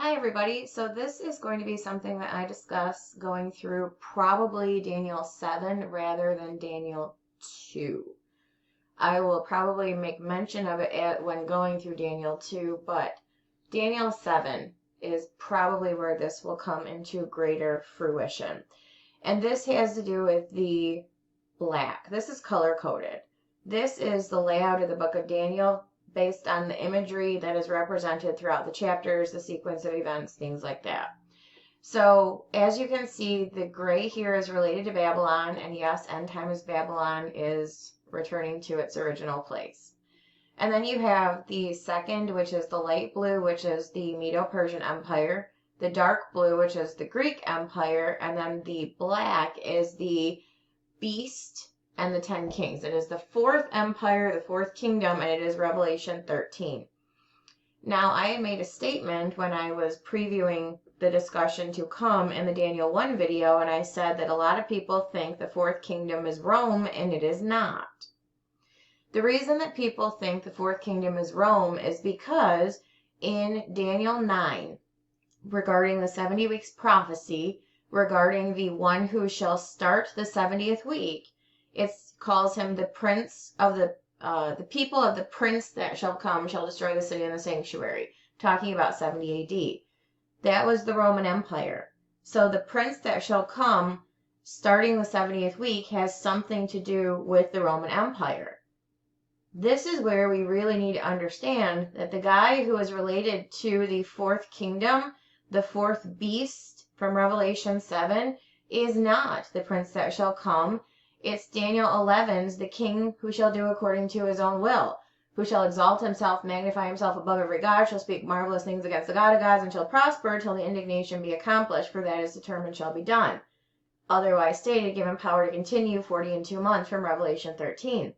Hi, everybody. So this is going to be something that I discuss going through probably Daniel 7 rather than Daniel 2. I will probably make mention of it when going through Daniel 2, but Daniel 7 is probably where this will come into greater fruition. And this has to do with the black. This is color coded. This is the layout of the book of Daniel based on the imagery that is represented throughout the chapters, the sequence of events, things like that. So as you can see, the gray here is related to Babylon, and yes, end times Babylon is returning to its original place. And then you have the second, which is the light blue, which is the Medo-Persian Empire, the dark blue, which is the Greek Empire, and then the black is the beast and the 10 kings. It is the fourth empire, the fourth kingdom, and it is Revelation 13. Now, I had made a statement when I was previewing the discussion to come in the Daniel 1 video, and I said that a lot of people think the fourth kingdom is Rome, and it is not. The reason that people think the fourth kingdom is Rome is because in Daniel 9, regarding the 70 weeks prophecy, regarding the one who shall start the 70th week, it calls him the prince of the people of the prince that shall come shall destroy the city and the sanctuary, talking about 70 AD. That was the Roman Empire. So the prince that shall come starting the 70th week has something to do with the Roman Empire. This is where we really need to understand that the guy who is related to the fourth kingdom, the fourth beast from Revelation 7, is not the prince that shall come. It's Daniel 11's, the king who shall do according to his own will, who shall exalt himself, magnify himself above every god, shall speak marvelous things against the God of gods, and shall prosper till the indignation be accomplished, for that is determined shall be done. Otherwise stated, given power to continue 40 and 2 months from Revelation 13.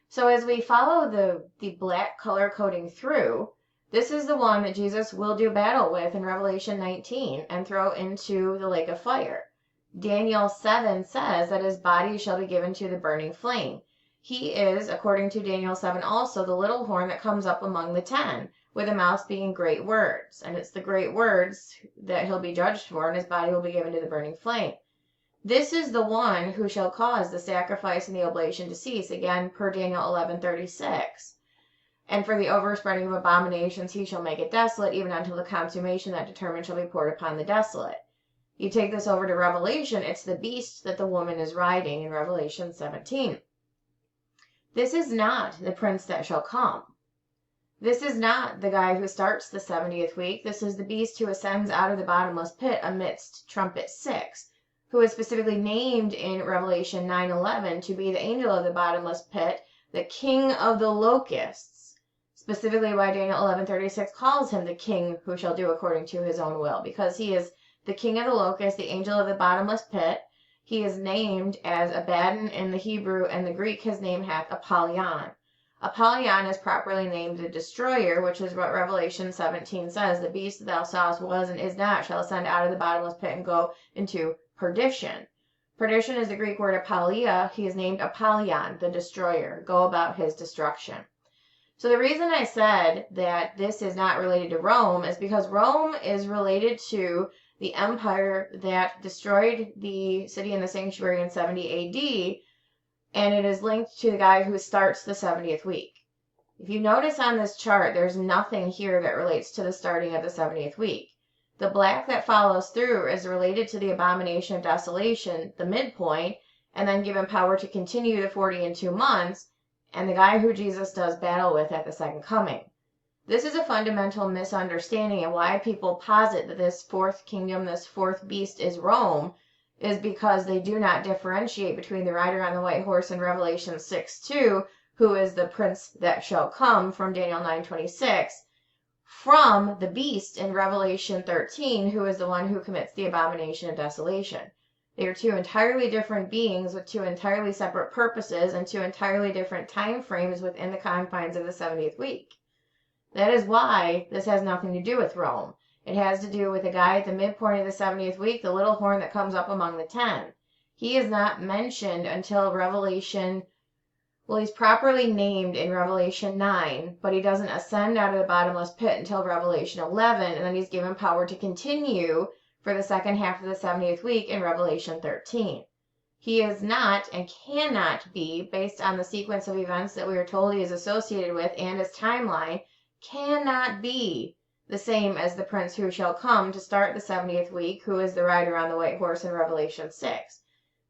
So as we follow the black color coding through, this is the one that Jesus will do battle with in Revelation 19 and throw into the lake of fire. Daniel 7 says that his body shall be given to the burning flame. He is, according to Daniel 7, also the little horn that comes up among the 10, with a mouth speaking great words. And it's the great words that he'll be judged for, and his body will be given to the burning flame. This is the one who shall cause the sacrifice and the oblation to cease, again, per Daniel 11:36. And for the overspreading of abominations he shall make it desolate, even until the consummation that determined shall be poured upon the desolate. You take this over to Revelation, it's the beast that the woman is riding in Revelation 17. This is not the prince that shall come. This is not the guy who starts the 70th week. This is the beast who ascends out of the bottomless pit amidst trumpet 6. Who is specifically named in Revelation 9:11 to be the angel of the bottomless pit, the king of the locusts. Specifically why Daniel 11:36 calls him the king who shall do according to his own will, because he is the king of the locusts, the angel of the bottomless pit. He is named as Abaddon in the Hebrew, and the Greek his name hath Apollyon. Apollyon is properly named the destroyer, which is what Revelation 17 says. The beast that thou sawest was and is not, shall ascend out of the bottomless pit and go into perdition. Perdition is the Greek word apollia. He is named Apollyon, the destroyer. Go about his destruction. So the reason I said that this is not related to Rome is because Rome is related to the empire that destroyed the city and the sanctuary in 70 AD, and it is linked to the guy who starts the 70th week. If you notice on this chart, there's nothing here that relates to the starting of the 70th week. The black that follows through is related to the abomination of desolation, the midpoint, and then given power to continue the 40 and 2 months, and the guy who Jesus does battle with at the second coming. This is a fundamental misunderstanding, and why people posit that this fourth kingdom, this fourth beast is Rome, is because they do not differentiate between the rider on the white horse in Revelation 6:2, who is the prince that shall come from Daniel 9:26, from the beast in Revelation 13, who is the one who commits the abomination of desolation. They are two entirely different beings with two entirely separate purposes and two entirely different time frames within the confines of the 70th week. That is why this has nothing to do with Rome. It has to do with a guy at the midpoint of the 70th week, the little horn that comes up among the 10. He is not mentioned until Revelation Well, he's properly named in Revelation 9, but he doesn't ascend out of the bottomless pit until Revelation 11, and then he's given power to continue for the second half of the 70th week in Revelation 13. He is not and cannot be, based on the sequence of events that we are told he is associated with and his timeline, cannot be the same as the prince who shall come to start the 70th week, who is the rider on the white horse in Revelation 6.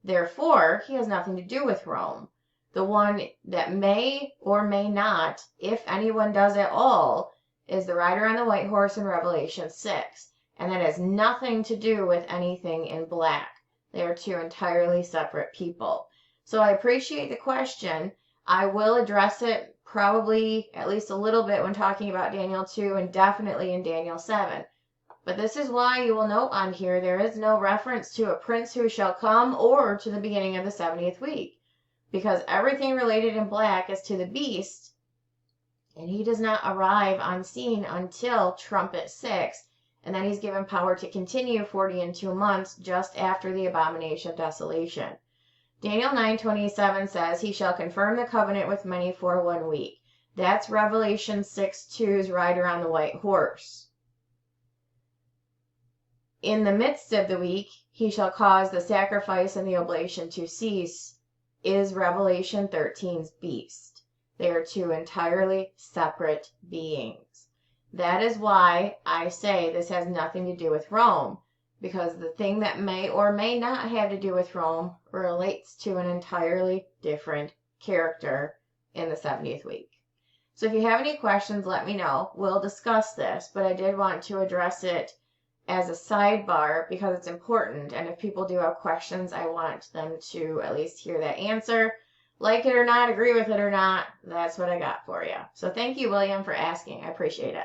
Therefore, he has nothing to do with Rome. The one that may or may not, if anyone does at all, is the rider on the white horse in Revelation 6. And that has nothing to do with anything in black. They are two entirely separate people. So I appreciate the question. I will address it probably at least a little bit when talking about Daniel 2 and definitely in Daniel 7. But this is why you will note on here there is no reference to a prince who shall come or to the beginning of the 70th week. Because everything related in black is to the beast, and he does not arrive on scene until trumpet 6, and then he's given power to continue 40 and 2 months just after the abomination of desolation. Daniel 9:27 says, he shall confirm the covenant with many for 1 week. That's Revelation 6:2's rider on the white horse. In the midst of the week, he shall cause the sacrifice and the oblation to cease, is Revelation 13's beast. They are two entirely separate beings. That is why I say this has nothing to do with Rome, because the thing that may or may not have to do with Rome relates to an entirely different character in the 70th week. So if you have any questions, let me know. We'll discuss this, but I did want to address it as a sidebar because it's important, and if people do have questions, I want them to at least hear that answer. Like it or not, agree with it or not, that's what I got for you. So thank you, William, for asking. I appreciate it.